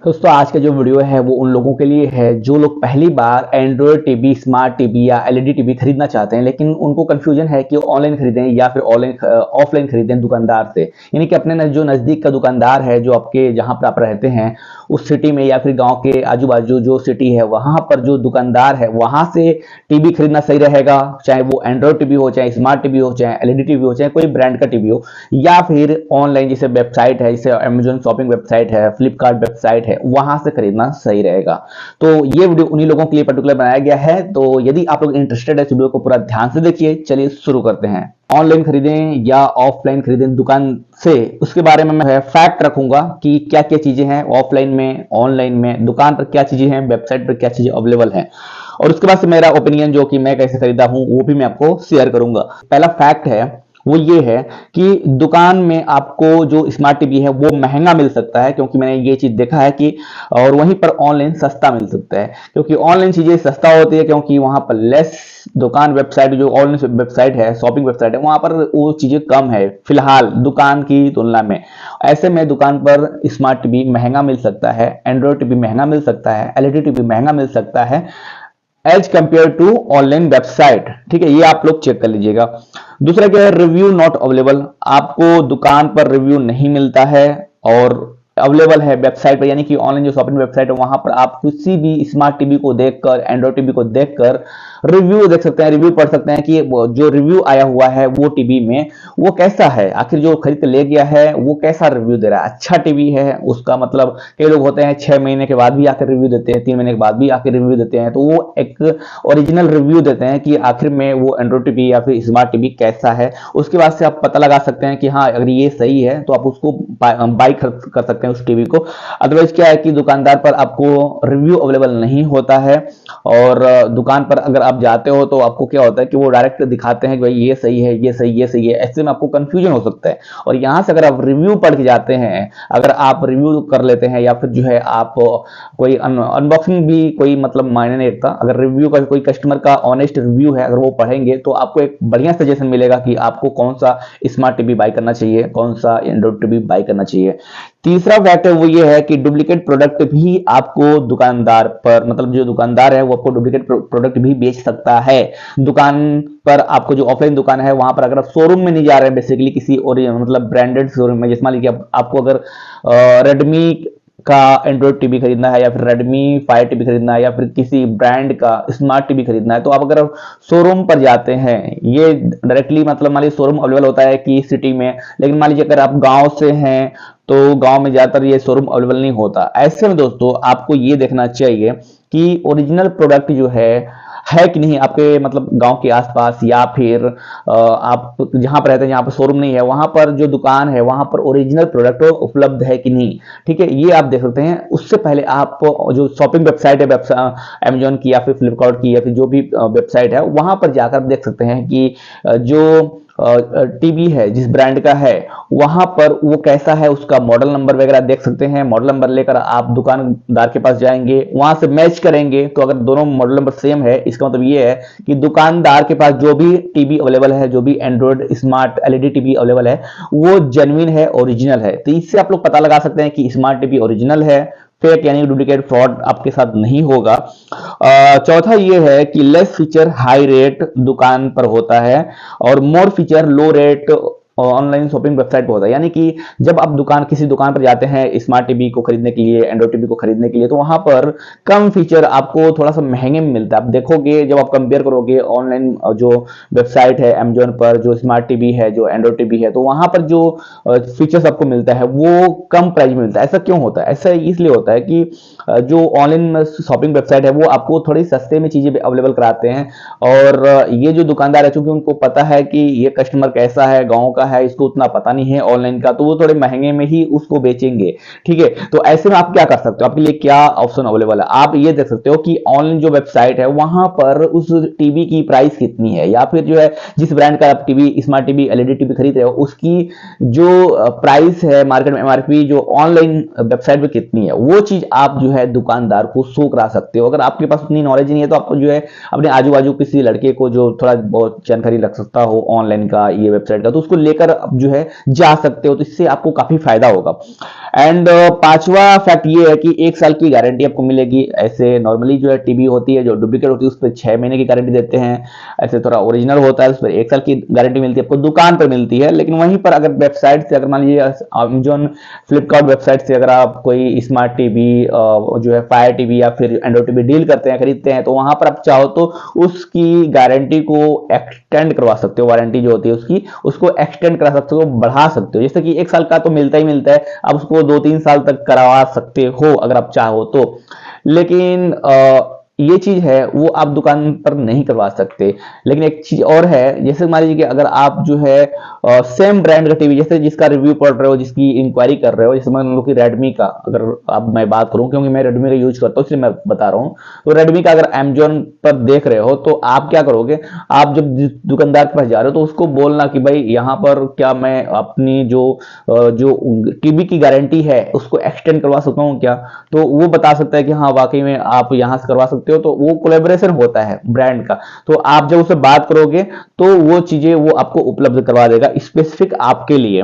दोस्तों आज का जो वीडियो है वो उन लोगों के लिए है जो लोग पहली बार एंड्रॉयड टीवी, स्मार्ट टीवी या एलईडी टीवी खरीदना चाहते हैं, लेकिन उनको कंफ्यूजन है कि ऑनलाइन खरीदें या फिर ऑफलाइन खरीदें दुकानदार से। यानी कि अपने जो नज़दीक का दुकानदार है, जो आपके जहां पर आप रहते हैं उस सिटी में या फिर गांव के आजू बाजू जो सिटी है वहां पर जो दुकानदार है वहां से टीवी खरीदना सही रहेगा, चाहे वो एंड्रॉयड टीवी हो, चाहे स्मार्ट टीवी हो, चाहे एलईडी टीवी हो, चाहे कोई ब्रांड का टीवी हो, या फिर ऑनलाइन जैसे वेबसाइट है, जैसे अमेजॉन शॉपिंग वेबसाइट है, फ्लिपकार्ट वेबसाइट है, वहां से खरीदना सही रहेगा। तो ये वीडियो उन्हीं लोगों के लिए पर्टिकुलर बनाया गया है। तो यदि आप लोग इंटरेस्टेड है इस वीडियो को पूरा ध्यान से देखिए। चलिए शुरू करते हैं। ऑनलाइन खरीदें या ऑफलाइन खरीदें दुकान से, उसके बारे में मैं फैक्ट रखूंगा कि क्या क्या चीजें हैं ऑफलाइन में, ऑनलाइन में, दुकान पर क्या चीजें हैं, वेबसाइट पर क्या चीजें अवेलेबल हैं, और उसके बाद से मेरा ओपिनियन जो कि मैं कैसे खरीदा हूं वो भी मैं आपको शेयर करूंगा। पहला फैक्ट है वो ये है कि दुकान में आपको जो स्मार्ट टीवी है वो महंगा मिल सकता है, क्योंकि मैंने ये चीज देखा है कि, और वहीं पर ऑनलाइन सस्ता मिल सकता है, क्योंकि ऑनलाइन चीजें सस्ता होती है क्योंकि वहां पर लेस दुकान वेबसाइट, जो ऑनलाइन वेबसाइट है, शॉपिंग वेबसाइट है, वहां पर वो चीजें कम है फिलहाल दुकान की तुलना में। ऐसे में दुकान पर स्मार्ट टीवी महंगा मिल सकता है, एंड्रॉयड टीवी महंगा मिल सकता है, एलईडी टीवी महंगा मिल सकता है as compare to online website. ठीक है, ये आप लोग चेक कर लीजिएगा। दूसरा क्या है, रिव्यू नॉट अवेलेबल। आपको दुकान पर रिव्यू नहीं मिलता है और अवेलेबल है वेबसाइट पर, यानी कि ऑनलाइन जो शॉपिंग वेबसाइट है वहां पर आप किसी भी स्मार्ट टीवी को देखकर, एंड्रॉयड टीवी को देखकर रिव्यू देख सकते हैं, रिव्यू पढ़ सकते हैं कि जो रिव्यू आया हुआ है वो टीवी में वो कैसा है, आखिर जो खरीद के ले गया है वो कैसा रिव्यू दे रहा है। अच्छा टीवी है उसका मतलब, कई लोग होते हैं 6 महीने के बाद भी आकर रिव्यू देते हैं, 3 महीने के बाद भी आकर रिव्यू देते हैं, तो वो एक ओरिजिनल रिव्यू देते हैं कि आखिर में वो एंड्रॉयड टीवी या फिर स्मार्ट टीवी कैसा है। उसके बाद से आप पता लगा सकते हैं कि हाँ अगर ये सही है तो आप उसको बाई कर सकते हैं उस टीवी को। अदरवाइज क्या है कि दुकानदार पर आपको रिव्यू अवेलेबल नहीं होता है, और दुकान पर अगर आप जाते हो तो आपको क्या होता है कि वो डायरेक्ट दिखाते हैं कि भाई ये सही है, ये सही, ये सही है। ऐसे में आपको कंफ्यूजन हो सकता है। और यहां से अगर आप रिव्यू पढ़ के जाते हैं, अगर आप रिव्यू कर लेते हैं या फिर जो है आप कोई अनबॉक्सिंग भी कोई मतलब मायने नहीं रखता, अगर रिव्यू का कोई कस्टमर का ऑनेस्ट रिव्यू है अगर वो पढ़ेंगे तो आपको एक बढ़िया सजेशन मिलेगा कि आपको कौन सा स्मार्ट टीवी बाय करना चाहिए, कौन सा एंड्रॉयड टीवी बाय करना चाहिए। तीसरा फैक्ट है वो ये है कि डुप्लीकेट प्रोडक्ट भी आपको दुकानदार पर, मतलब जो दुकानदार है वो आपको डुप्लीकेट प्रोडक्ट भी बेच सकता है। दुकान पर आपको जो ऑफलाइन दुकान है वहां पर अगर आप शोरूम में नहीं जा रहे हैं, बेसिकली किसी और मतलब ब्रांडेड शोरूम में, जैसे मान लीजिए आपको अगर रेडमी का एंड्रॉयड टीवी खरीदना है या फिर रेडमी फायर टीवी खरीदना है या फिर किसी ब्रांड का स्मार्ट टीवी खरीदना है, तो आप अगर शोरूम पर जाते हैं, ये डायरेक्टली मतलब मान लीजिए शोरूम अवेलेबल होता है कि सिटी में, लेकिन मान लीजिए अगर आप गांव से हैं तो गांव में ज्यादातर ये शोरूम अवेलेबल नहीं होता। ऐसे में दोस्तों आपको ये देखना चाहिए कि ओरिजिनल प्रोडक्ट जो है कि नहीं आपके मतलब गांव के आसपास, या फिर आप जहां पर रहते हैं जहां पर शोरूम नहीं है वहां पर जो दुकान है वहां पर ओरिजिनल प्रोडक्ट उपलब्ध है कि नहीं। ठीक है, ये आप देख सकते हैं। उससे पहले आप जो शॉपिंग वेबसाइट है अमेजॉन की या फिर फ्लिपकार्ट की या फिर जो भी वेबसाइट है वहां पर जाकर देख सकते हैं कि जो टीवी है जिस ब्रांड का है वहां पर वो कैसा है, उसका मॉडल नंबर वगैरह देख सकते हैं। मॉडल नंबर लेकर आप दुकानदार के पास जाएंगे, वहां से मैच करेंगे, तो अगर दोनों मॉडल नंबर सेम है इसका मतलब ये है कि दुकानदार के पास जो भी टीवी अवेलेबल है, जो भी Android smart LED TV available है वो जेन्युइन है, ओरिजिनल है। तो इससे आप लोग पता लगा सकते हैं कि स्मार्ट टीवी ओरिजिनल है, फेक यानी डुप्लीकेट फ्रॉड आपके साथ नहीं होगा। चौथा ये है कि लेस फीचर हाई रेट दुकान पर होता है और मोर फीचर लो रेट ऑनलाइन शॉपिंग वेबसाइट पर होता है। यानी कि जब आप किसी दुकान पर जाते हैं स्मार्ट टीवी को खरीदने के लिए, एंड्रॉयड टीवी को खरीदने के लिए, तो वहां पर कम फीचर आपको थोड़ा सा महंगे में मिलता है। आप देखोगे जब आप कंपेयर करोगे ऑनलाइन जो वेबसाइट है अमेजोन पर, जो स्मार्ट टीवी है, जो एंड्रॉयड टीवी है, तो वहां पर जो फीचर्स आपको मिलता है वो कम प्राइस में मिलता है। ऐसा क्यों होता है? ऐसा इसलिए होता है कि जो ऑनलाइन शॉपिंग वेबसाइट है वो आपको थोड़ी सस्ते में चीजें अवेलेबल कराते हैं, और ये जो दुकानदार है चूंकि उनको पता है कि ये कस्टमर कैसा है, गाँव का है, इसको उतना पता नहीं है ऑनलाइन का, तो वो थोड़े महंगे में ही उसको बेचेंगे। ठीक है, तो ऐसे में आप क्या कर सकते हो, आपके लिए क्या ऑप्शन अवेलेबल है? आप ये देख सकते हो कि ऑनलाइन जो वेबसाइट है वहां पर उस टीवी की प्राइस कितनी है, या फिर जो है जिस ब्रांड का आप TV, smart TV, LED TV खरीद रहे हो उसकी जो प्राइस है मार्केट में, एमआरपी जो ऑनलाइन वेबसाइट पे कितनी है, वो चीज आप जो है दुकानदार को शो करा सकते हो। अगर आपके पास उतनी नॉलेज नहीं है तो आप जो है अपने आजू बाजू किसी लड़के को जो थोड़ा बहुत जानकारी रख सकता हो ऑनलाइन का, ये वेबसाइट का, तो उसको लेकर जो है जा सकते हो, तो इससे आपको काफी फायदा होगा। एंड पांचवा फैक्ट ये है कि 1 साल की गारंटी आपको मिलेगी। ऐसे नॉर्मली जो है टीवी होती है जो डुप्लीकेट होती है उस पर 6 महीने की गारंटी देते हैं। ऐसे थोड़ा ओरिजिनल होता है उस पर 1 साल की गारंटी मिलती है, आपको दुकान पर मिलती है। लेकिन वहीं पर अगर वेबसाइट से, अगर मान लीजिए अमेजोन फ्लिपकार्ट वेबसाइट से अगर आप कोई स्मार्ट टीवी जो है फायर टीवी या फिर एंड्रॉइड टीवी डील करते हैं, खरीदते हैं, तो वहां पर आप चाहो तो उसकी गारंटी को एक्सटेंड करवा सकते हो। वारंटी जो होती है उसकी, उसको एक्सटेंड करा सकते हो, बढ़ा सकते हो। जैसे कि 1 साल का तो मिलता ही मिलता है, आप उसको 2-3 साल तक करवा सकते हो अगर आप चाहो तो। लेकिन ये चीज है वो आप दुकान पर नहीं करवा सकते। लेकिन एक चीज और है, जैसे मान लीजिए कि अगर आप जो है सेम ब्रांड का टीवी, जैसे जिसका रिव्यू पढ़ रहे हो, जिसकी इंक्वायरी कर रहे हो, जैसे मान लो कि रेडमी का अगर अब मैं बात करूं, क्योंकि मैं रेडमी का यूज करता हूं इसलिए मैं बता रहा हूं। तो रेडमी का अगर अमेजोन पर देख रहे हो तो आप क्या करोगे, आप जब दुकानदार के पास जा रहे हो तो उसको बोलना कि भाई यहाँ पर क्या मैं अपनी जो टीवी की गारंटी है उसको एक्सटेंड करवा सकता हूँ क्या। तो वो बता सकता है कि हाँ वाकई में आप यहाँ से करवा सकते हो। तो वो कोलैबोरेशन होता है ब्रांड का, तो आप जब उससे बात करोगे तो वो चीजें वो आपको उपलब्ध करवा देगा स्पेसिफिक आपके लिए।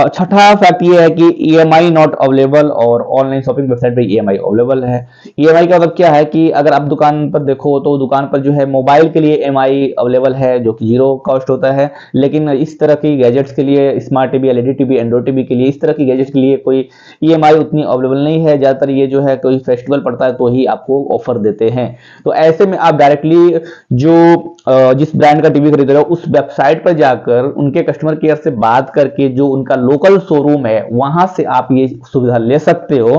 छठा फैक्ट ये है कि ईएमआई नॉट अवेलेबल, और ऑनलाइन शॉपिंग वेबसाइट पे ईएमआई अवेलेबल है। ईएमआई का मतलब क्या है कि अगर आप दुकान पर देखो तो दुकान पर जो है मोबाइल के लिए ईएमआई अवेलेबल है जो कि 0 कॉस्ट होता है। लेकिन इस तरह की गैजेट्स के लिए, smart TV, LED TV, Android TV के लिए, इस तरह की गैजेट्स के लिए कोई ईएमआई उतनी अवेलेबल नहीं है। ज्यादातर ये जो है कोई फेस्टिवल पड़ता है तो ही आपको ऑफर देते हैं। तो ऐसे में आप डायरेक्टली जो जिस ब्रांड का टीवी खरीद रहे हो उस वेबसाइट पर जाकर उनके कस्टमर केयर से बात करके जो उनका लोकल शोरूम है वहां से आप ये सुविधा ले सकते हो,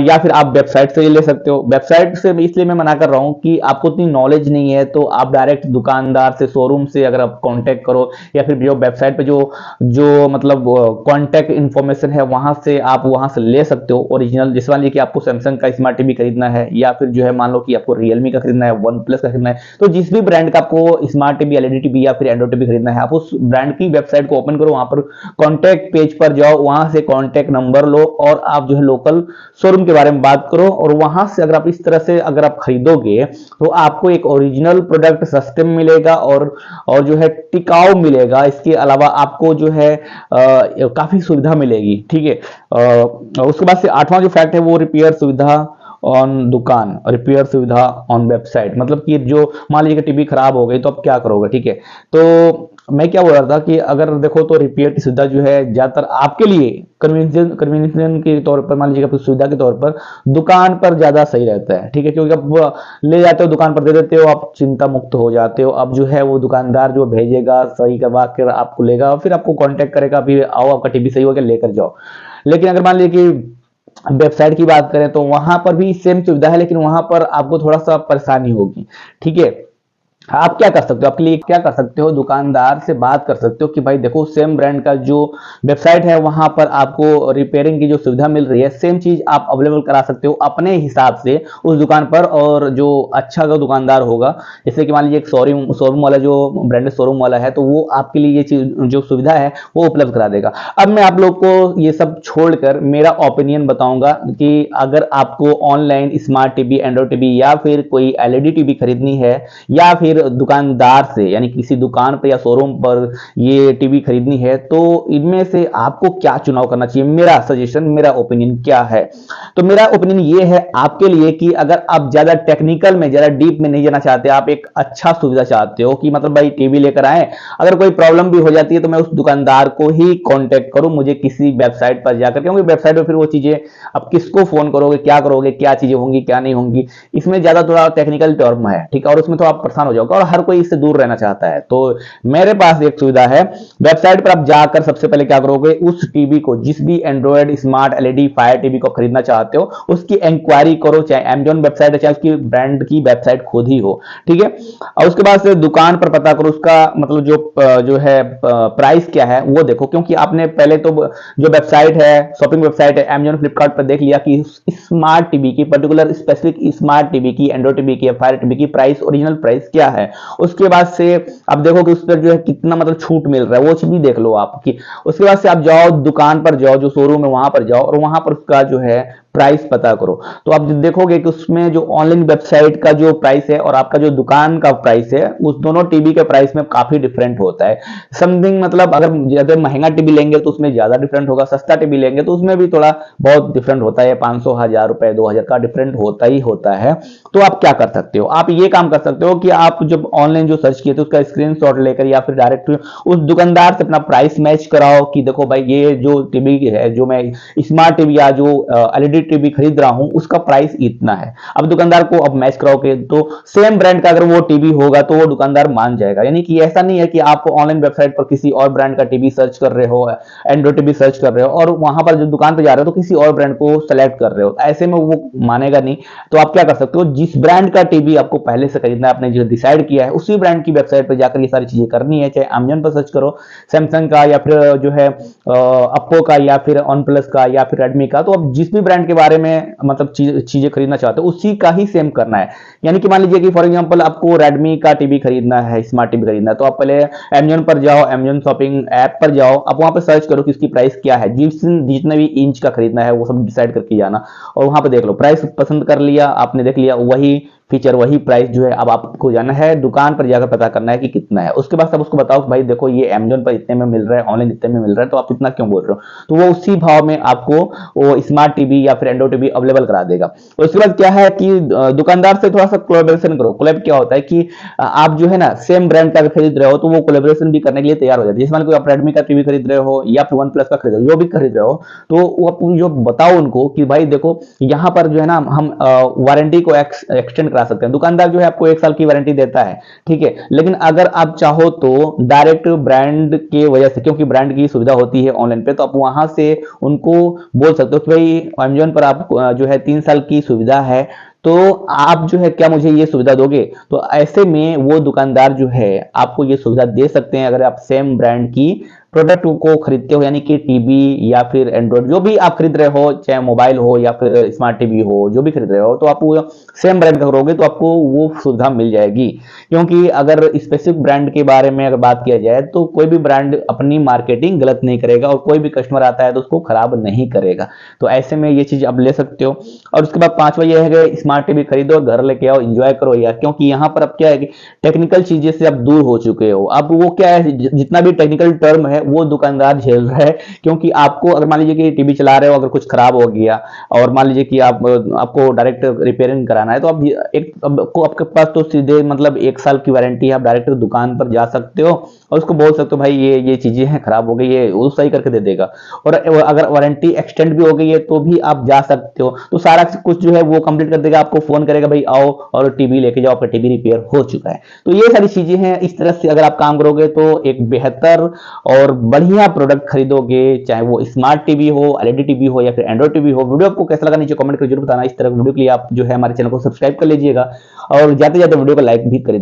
या फिर आप वेबसाइट से ही ले सकते हो। वेबसाइट से इसलिए मैं मना कर रहा हूं कि आपको उतनी नॉलेज नहीं है, तो आप डायरेक्ट दुकानदार से, शोरूम से अगर आप कांटेक्ट करो, या फिर जो वेबसाइट पे जो जो मतलब कांटेक्ट इंफॉर्मेशन है वहां से आप वहां से ले सकते हो ओरिजिनल। जैसे मान लीजिए कि आपको सैमसंग का स्मार्ट टीवी खरीदना है, या फिर जो है मान लो कि आपको रियलमी का खरीदना है, वन प्लस का खरीदना है, तो जिस भी ब्रांड का आपको स्मार्ट टीवी, एलईडी टीवी या फिर एंड्रॉइड टीवी खरीदना है, आप उस ब्रांड की वेबसाइट को ओपन करो, वहां पर कॉन्टैक्ट पेज पर जाओ, वहां से कॉन्टैक्ट नंबर लो और आप जो है लोकल शोरूम के बारे में बात करो। और वहां से अगर आप इस तरह से अगर आप खरीदोगे तो आपको एक ओरिजिनल प्रोडक्ट सस्ते में मिलेगा और जो है टिकाऊ मिलेगा। इसके अलावा आपको जो है काफी सुविधा मिलेगी। ठीक है, उसके बाद से 8वां जो फैक्ट है वो रिपेयर सुविधा ऑन दुकान, रिपेयर सुविधा ऑन वेबसाइट। मतलब कि जो मान लीजिए कि टीवी खराब हो गई तो आप क्या करोगे। ठीक है, तो मैं क्या बोल रहा था कि अगर देखो तो रिपेयर की सुविधा जो है ज्यादातर आपके लिए कन्वीनियंस के तौर पर, मान लीजिए सुविधा के तौर पर दुकान पर ज्यादा सही रहता है। ठीक है, क्योंकि आप ले जाते हो दुकान पर, दे देते हो, आप चिंता मुक्त हो जाते हो। अब जो है वो दुकानदार जो भेजेगा सही करवा कर आपको लेगा, फिर आपको कांटेक्ट करेगा, अभी आओ आपका टीवी सही हो गया लेकर जाओ। लेकिन अगर मान लीजिए कि वेबसाइट की बात करें तो वहां पर भी सेम सुविधा है, लेकिन वहां पर आपको थोड़ा सा परेशानी होगी। ठीक है, आप क्या कर सकते हो, आपके लिए क्या कर सकते हो, दुकानदार से बात कर सकते हो कि भाई देखो सेम ब्रांड का जो वेबसाइट है वहां पर आपको रिपेयरिंग की जो सुविधा मिल रही है, सेम चीज आप अवेलेबल करा सकते हो अपने हिसाब से उस दुकान पर। और जो अच्छा जो दुकानदार होगा, जैसे कि मान लीजिए एक शोरूम वाला, जो ब्रांडेड शोरूम वाला है, तो वो आपके लिए ये चीज जो सुविधा है वो उपलब्ध करा देगा। अब मैं आप लोग को ये सब छोड़कर मेरा ओपिनियन बताऊंगा कि अगर आपको online smart TV, Android TV या फिर कोई एलईडी टीवी खरीदनी है, या फिर दुकानदार से यानी किसी दुकान पर या शोरूम पर ये टीवी खरीदनी है, तो इनमें से आपको क्या चुनाव करना चाहिए। मेरा सजेशन, मेरा ओपिनियन क्या है, तो मेरा ओपिनियन ये है आपके लिए कि अगर आप ज्यादा टेक्निकल में, ज्यादा डीप में नहीं जाना चाहते, आप एक अच्छा सुविधा चाहते हो कि मतलब भाई टीवी लेकर आए, अगर कोई प्रॉब्लम भी हो जाती है तो मैं उस दुकानदार को ही कांटेक्ट करूं, मुझे किसी वेबसाइट पर जाकर, क्योंकि वेबसाइट पर फिर वो चीजें आप किसको फोन करोगे, क्या करोगे, क्या चीजें होंगी क्या नहीं होंगी, इसमें ज्यादा थोड़ा टेक्निकल टर्म है। ठीक है, और उसमें तो आप परेशान हो जाओगे, और हर कोई इससे दूर रहना चाहता है। तो मेरे पास एक सुविधा है, वेबसाइट पर आप जाकर सबसे पहले क्या करोगे, उस टीवी को, जिस भी Android, smart, LED, fire TV को खरीदना चाहते हो उसकी इंक्वायरी करो, चाहे अमेजॉन वेबसाइट है, चाहे उसकी ब्रांड की वेबसाइट खुद ही हो। ठीक है, और उसके बाद से दुकान पर पता करो उसका मतलब जो है प्राइस क्या है वो देखो, क्योंकि आपने पहले तो जो वेबसाइट है, शॉपिंग वेबसाइट है अमेजॉन, फ्लिपकार्ट पर देख लिया कि स्मार्ट टीवी की, पर्टिकुलर स्पेसिफिक स्मार्ट टीवी की, एंड्रॉइड टीवी की, फायर टीवी की प्राइस, ओरिजिनल प्राइस क्या है। उसके बाद से आप देखो कि उस पर जो है कितना मतलब छूट मिल रहा है, वो चीज भी देख लो आपकी। उसके बाद से आप जाओ दुकान पर, जाओ जो शोरूम है वहां पर जाओ, और वहां पर उसका जो है प्राइस पता करो। तो आप देखोगे कि उसमें जो ऑनलाइन वेबसाइट का जो प्राइस है और आपका जो दुकान का प्राइस है, उस दोनों टीवी के प्राइस में काफी डिफरेंट होता है। समथिंग मतलब अगर महंगा टीवी लेंगे तो उसमें ज्यादा डिफरेंट होगा, सस्ता टीवी लेंगे तो उसमें भी थोड़ा बहुत डिफरेंट होता है, 500, 1000 रुपए, 2000 का डिफरेंट होता ही होता है। तो आप क्या कर सकते हो, आप ये काम कर सकते हो कि आप जब ऑनलाइन जो सर्च किए थे उसका स्क्रीनशॉट लेकर या फिर डायरेक्ट उस दुकानदार से अपना प्राइस मैच कराओ कि देखो भाई ये जो टीवी है, जो मैं स्मार्ट टीवी या जो एलईडी टीवी खरीद रहा हूं उसका प्राइस इतना है। अब दुकानदार को अब मैच कराओगे तो सेम ब्रांड का अगर वो टीवी होगा तो वो दुकानदार मान जाएगा। यानी कि ऐसा नहीं है कि आप ऑनलाइन वेबसाइट पर किसी और ब्रांड का टीवी सर्च कर रहे हो, एंड्रॉइड टीवी सर्च कर रहे हो और वहां पर जो दुकान पर जा रहे हो तो किसी और ब्रांड को सेलेक्ट कर रहे हो, ऐसे में वो मानेगा नहीं। तो आप क्या कर सकते हो, जिस ब्रांड का टीवी आपको पहले से खरीदना है, आपने जो डिसाइड किया है उसी ब्रांड की वेबसाइट पर जाकर ये सारी चीजें करनी है। चाहे अमेजन पर सर्च करो सैमसंग का, या फिर जो है अप्पो का, या फिर वन प्लस का, या फिर रेडमी का। तो आप जिस भी ब्रांड के बारे में मतलब चीजें खरीदना चाहते हो उसी का ही सेम करना है। यानी कि मान लीजिए कि फॉर एग्जांपल आपको रेडमी का टीवी खरीदना है, स्मार्ट टीवी खरीदना है, तो आप पहले अमेजन पर जाओ, अमेजन शॉपिंग ऐप पर जाओ, आप वहां पर सर्च करो कि इसकी प्राइस क्या है, जितने भी इंच का खरीदना है वो सब डिसाइड करके जाना और वहां पर देख लो, प्राइस पसंद कर लिया आपने, देख लिया वही फीचर वही प्राइस जो है, अब आपको जाना है दुकान पर जाकर पता करना है कि कितना है। उसके बाद सब उसको बताओ कि भाई देखो ये अमेजन पर इतने में मिल रहा है, ऑनलाइन इतने में मिल रहा है, तो आप इतना क्यों बोल रहे हो। तो वो उसी भाव में आपको वो स्मार्ट टीवी या फिर एंड्रॉइड टीवी अवेलेबल करा देगा। उसके बाद क्या है कि दुकानदार से थोड़ा सा कोलैबोरेशन करो। कोलैब क्या होता है कि आप जो है ना सेम ब्रांड का खरीद रहे हो तो वो कोलैबोरेशन भी करने के लिए तैयार हो जाती है। जैसे मान लो आप रेडमी का टीवी खरीद रहे हो या फिर वन प्लस का खरीद रहे हो, जो भी खरीद रहे हो, तो आप जो बताओ उनको कि भाई देखो यहाँ पर जो है ना हम वारंटी को एक्सटेंड करा सकते हैं। दुकानदार जो है आपको 1 साल की वारंटी देता है, ठीक है, लेकिन अगर आप चाहो तो डायरेक्ट ब्रांड के वजह से, क्योंकि ब्रांड की सुविधा होती है ऑनलाइन पे, तो आप वहां से उनको बोल सकते हो कि भाई अमेजन पर आप जो है 3 साल की सुविधा है, तो आप जो है क्या मुझे ये सुविधा दोगे। तो ऐसे में वो दुकानदार जो है आपको ये सुविधा दे सकते हैं अगर आप सेम ब्रांड की प्रोडक्ट को खरीदते हो, यानी कि टीवी या फिर एंड्रॉइड जो भी आप खरीद रहे हो, चाहे मोबाइल हो या फिर स्मार्ट टीवी हो, जो भी खरीद रहे हो, तो आप वो सेम ब्रांड का करोगे तो आपको वो सुविधा मिल जाएगी। क्योंकि अगर स्पेसिफिक ब्रांड के बारे में अगर बात किया जाए तो कोई भी ब्रांड अपनी मार्केटिंग गलत नहीं करेगा और कोई भी कस्टमर आता है तो उसको खराब नहीं करेगा। तो ऐसे में ये चीज आप ले सकते हो। और उसके बाद पांचवा ये है कि स्मार्ट टीवी खरीदो, घर लेके आओ, एंजॉय करो यार। क्योंकि यहाँ पर अब क्या है कि टेक्निकल चीजें से आप दूर हो चुके हो। अब वो क्या है, जितना भी टेक्निकल टर्म है वो दुकानदार झेल रहा है। क्योंकि आपको अगर मान लीजिए कि टीवी चला रहे हो, अगर कुछ खराब हो गया और मान लीजिए कि आपको डायरेक्ट रिपेयरिंग कराना है, तो आप आपके पास तो सीधे मतलब 1 साल की वारंटी है। आप डायरेक्ट दुकान पर जा सकते हो और उसको बोल सकते हो भाई ये चीजें हैं खराब हो गई, ये वो सही करके दे देगा। और अगर वारंटी एक्सटेंड भी हो गई है तो भी आप जा सकते हो, तो सारा कुछ जो है वो कंप्लीट कर देगा, आपको फोन करेगा भाई आओ और टीवी लेके जाओ, आपका टीवी रिपेयर हो चुका है। तो ये सारी चीजें हैं। इस तरह से अगर आप काम करोगे तो एक बेहतर और बढ़िया प्रोडक्ट खरीदोगे, चाहे वो स्मार्ट टीवी हो, एलईडी टीवी हो या फिर एंड्रॉइड टीवी हो। वीडियो आपको कैसा लगा नीचे कमेंट करके जरूर बताना। इस तरह वीडियो के लिए आप जो है हमारे चैनल को सब्सक्राइब कर लीजिएगा और जाते जाते वीडियो को लाइक भी कर